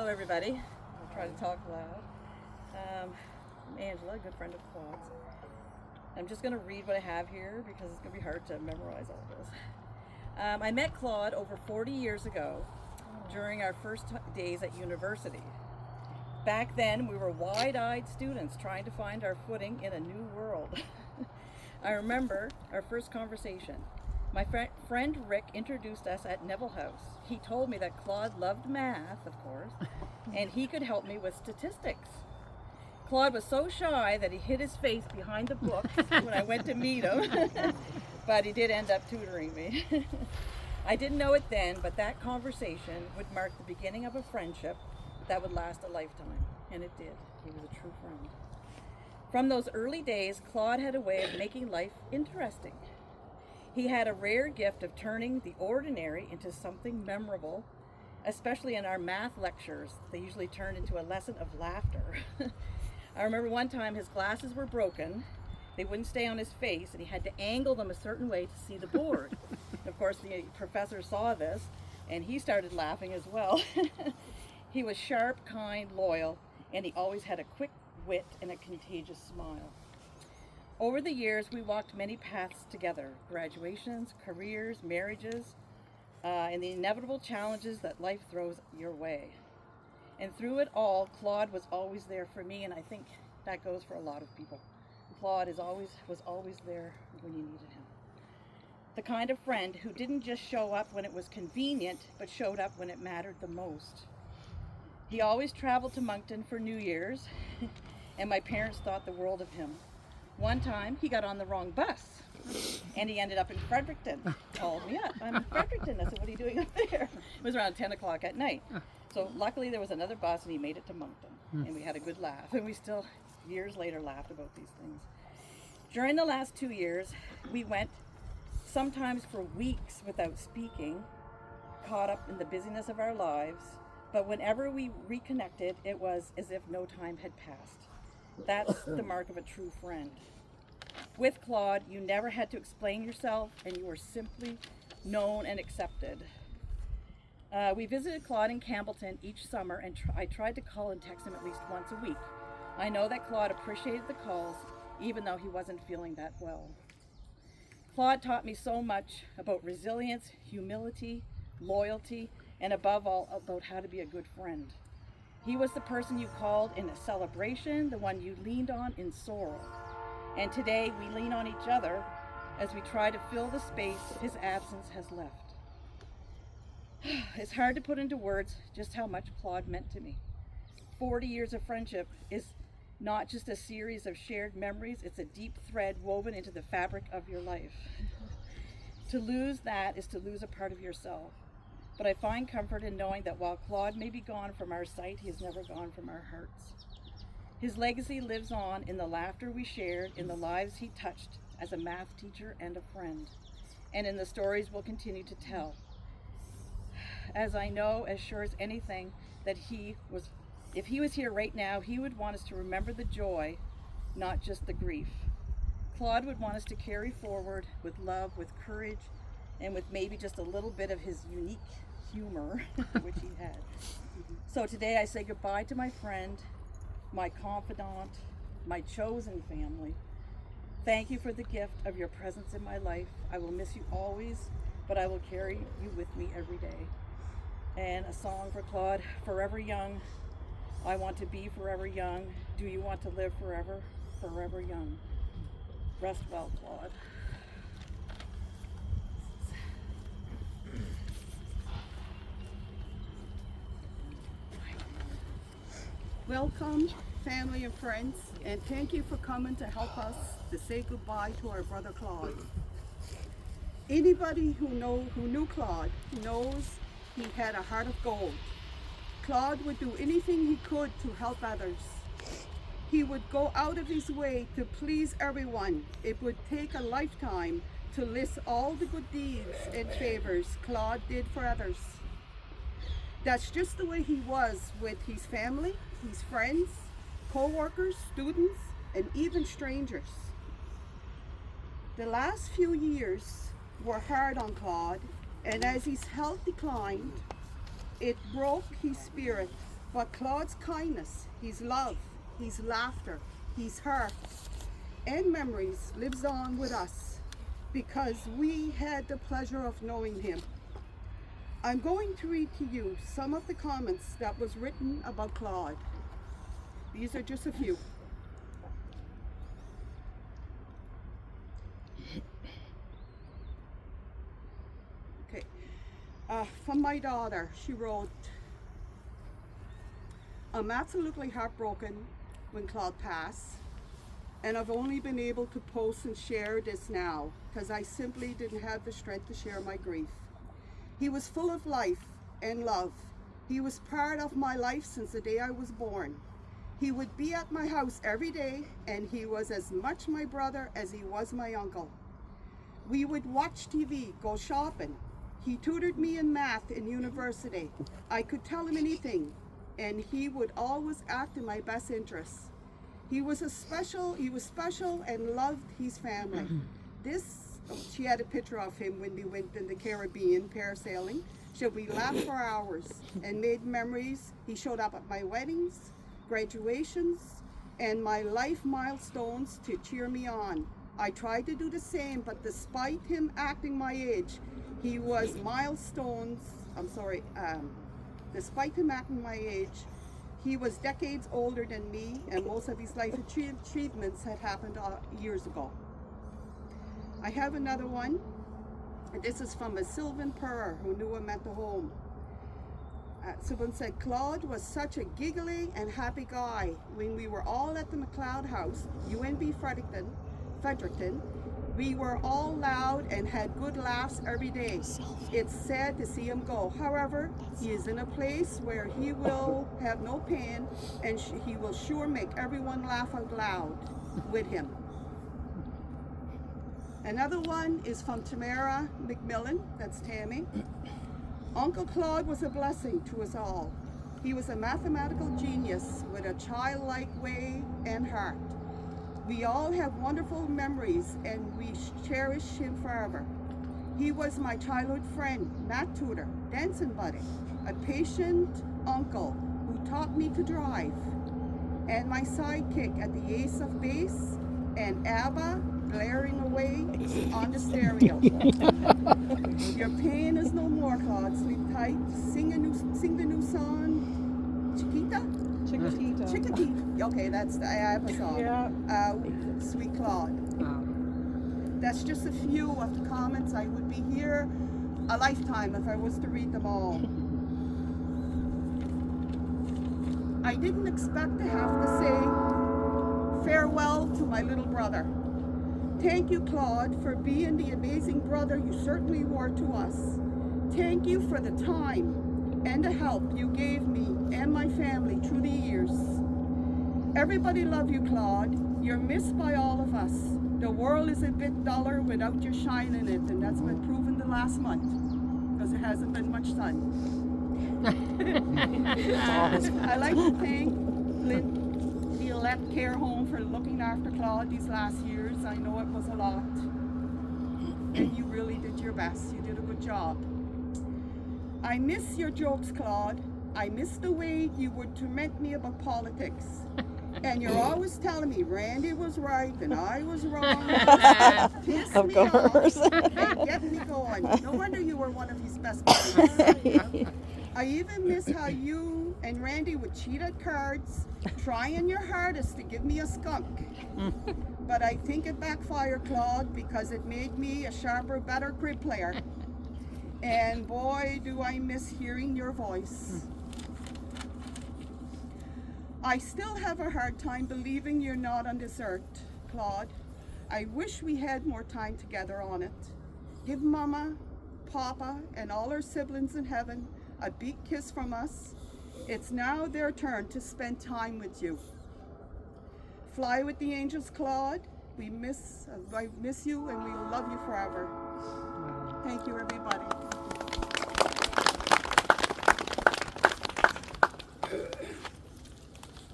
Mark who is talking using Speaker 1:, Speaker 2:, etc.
Speaker 1: Hello everybody. I'll try to talk loud. I'm Angela, a good friend of Claude's. I'm just going to read what I have here because it's going to be hard to memorize all this. I met Claude over 40 years ago during our first days at university. Back then, we were wide-eyed students trying to find our footing in a new world. I remember our first conversation. My friend Rick introduced us at Neville House. He told me that Claude loved math, of course, and he could help me with statistics. Claude was so shy that he hid his face behind the books when I went to meet him, but he did end up tutoring me. I didn't know it then, but that conversation would mark the beginning of a friendship that would last a lifetime, and it did. He was a true friend. From those early days, Claude had a way of making life interesting. He had a rare gift of turning the ordinary into something memorable, especially in our math lectures. They usually turned into a lesson of laughter. I remember one time his glasses were broken. They wouldn't stay on his face, and he had to angle them a certain way to see the board. Of course, the professor saw this, and he started laughing as well. He was sharp, kind, loyal, and he always had a quick wit and a contagious smile. Over the years, we walked many paths together: graduations, careers, marriages, and the inevitable challenges that life throws your way. And through it all, Claude was always there for me, and I think that goes for a lot of people. Claude was always there when you needed him. The kind of friend who didn't just show up when it was convenient, but showed up when it mattered the most. He always traveled to Moncton for New Year's, and my parents thought the world of him. One time, he got on the wrong bus, and he ended up in Fredericton. Called me up. I'm in Fredericton. I said, what are you doing up there? It was around 10 o'clock at night. So luckily, there was another bus, and he made it to Moncton, and we had a good laugh. And we still, years later, laughed about these things. During the last 2 years, we went sometimes for weeks without speaking, caught up in the busyness of our lives. But whenever we reconnected, it was as if no time had passed. That's the mark of a true friend. With Claude, you never had to explain yourself, and you were simply known and accepted. We visited Claude in Campbellton each summer, and I tried to call and text him at least once a week. I know that Claude appreciated the calls, even though he wasn't feeling that well. Claude taught me so much about resilience, humility, loyalty, and above all, about how to be a good friend. He was the person you called in a celebration, the one you leaned on in sorrow. And today we lean on each other as we try to fill the space his absence has left. It's hard to put into words just how much Claude meant to me. 40 years of friendship is not just a series of shared memories, it's a deep thread woven into the fabric of your life. To lose that is to lose a part of yourself. But I find comfort in knowing that while Claude may be gone from our sight, he is never gone from our hearts. His legacy lives on in the laughter we shared, in the lives he touched as a math teacher and a friend, and in the stories we'll continue to tell. As I know, as sure as anything, that if he was here right now, he would want us to remember the joy, not just the grief. Claude would want us to carry forward with love, with courage, and with maybe just a little bit of his unique humor, which he had. So today I say goodbye to my friend, my confidant, my chosen family. Thank you for the gift of your presence in my life. I will miss you always, but I will carry you with me every day. And a song for Claude: forever young. I want to be forever young. Do you want to live forever? Forever young. Rest well, Claude.
Speaker 2: Welcome, family and friends, and thank you for coming to help us to say goodbye to our brother Claude. Anybody who knew Claude knows he had a heart of gold. Claude would do anything he could to help others. He would go out of his way to please everyone. It would take a lifetime to list all the good deeds and favors Claude did for others. That's just the way he was with his family, his friends, co-workers, students, and even strangers. The last few years were hard on Claude, and as his health declined, it broke his spirit But Claude's kindness, his love, his laughter, his heart, and memories lives on with us because we had the pleasure of knowing him. I'm going to read to you some of the comments that was written about Claude. These are just a few. Okay, from my daughter, she wrote, I'm absolutely heartbroken when Claude passed, and I've only been able to post and share this now because I simply didn't have the strength to share my grief. He was full of life and love. He was part of my life since the day I was born. He would be at my house every day, and he was as much my brother as he was my uncle. We would watch TV, go shopping. He tutored me in math in university. I could tell him anything, and he would always act in my best interests. He was special and loved his family. She had a picture of him when we went in the Caribbean parasailing. So we laughed for hours and made memories. He showed up at my weddings, graduations, and my life milestones to cheer me on. I tried to do the same, but despite him acting my age, he was despite him acting my age, he was decades older than me, and most of his life achievements had happened years ago. I have another one, and this is from a Sylvan Purr who knew him at the home. Sylvan said, Claude was such a giggly and happy guy. When we were all at the McLeod house, UNB Fredericton, we were all loud and had good laughs every day. It's sad to see him go. However, he is in a place where he will have no pain, and he will sure make everyone laugh out loud with him. Another one is from Tamara McMillan, that's Tammy. Uncle Claude was a blessing to us all. He was a mathematical genius with a childlike way and heart. We all have wonderful memories, and we cherish him forever. He was my childhood friend, math tutor, dancing buddy, a patient uncle who taught me to drive, and my sidekick at the Ace of Base, and ABBA blaring away on the stereo. Your pain is no more, Claude. Sleep tight. Sing the new song, Chiquita? Chiquitita. Okay, that's the ABBA song. Yeah. Sweet Claude. That's just a few of the comments. I would be here a lifetime if I was to read them all. I didn't expect to have to say farewell to my little brother. Thank you, Claude, for being the amazing brother you certainly were to us. Thank you for the time and the help you gave me and my family through the years. Everybody love you, Claude. You're missed by all of us. The world is a bit duller without your shine in it, and that's been proven the last month, because it hasn't been much sun. I'd like to thank the Elect Care Home for looking after Claude these last years. I know it was a lot, and you really did your best. You did a good job. I miss your jokes, Claude. I miss the way you would torment me about politics. And you're always telling me Randy was right and I was wrong. Piss me off and get me going. No wonder you were one of his best buddies. I even miss how you and Randy would cheat at cards, trying your hardest to give me a skunk. But I think it backfired, Claude, because it made me a sharper, better crib player. And boy, do I miss hearing your voice. I still have a hard time believing you're not on this earth, Claude. I wish we had more time together on it. Give Mama, Papa, and all our siblings in heaven a big kiss from us. It's now their turn to spend time with you. Fly with the angels, Claude. I miss you, and we love you forever. Thank you, everybody.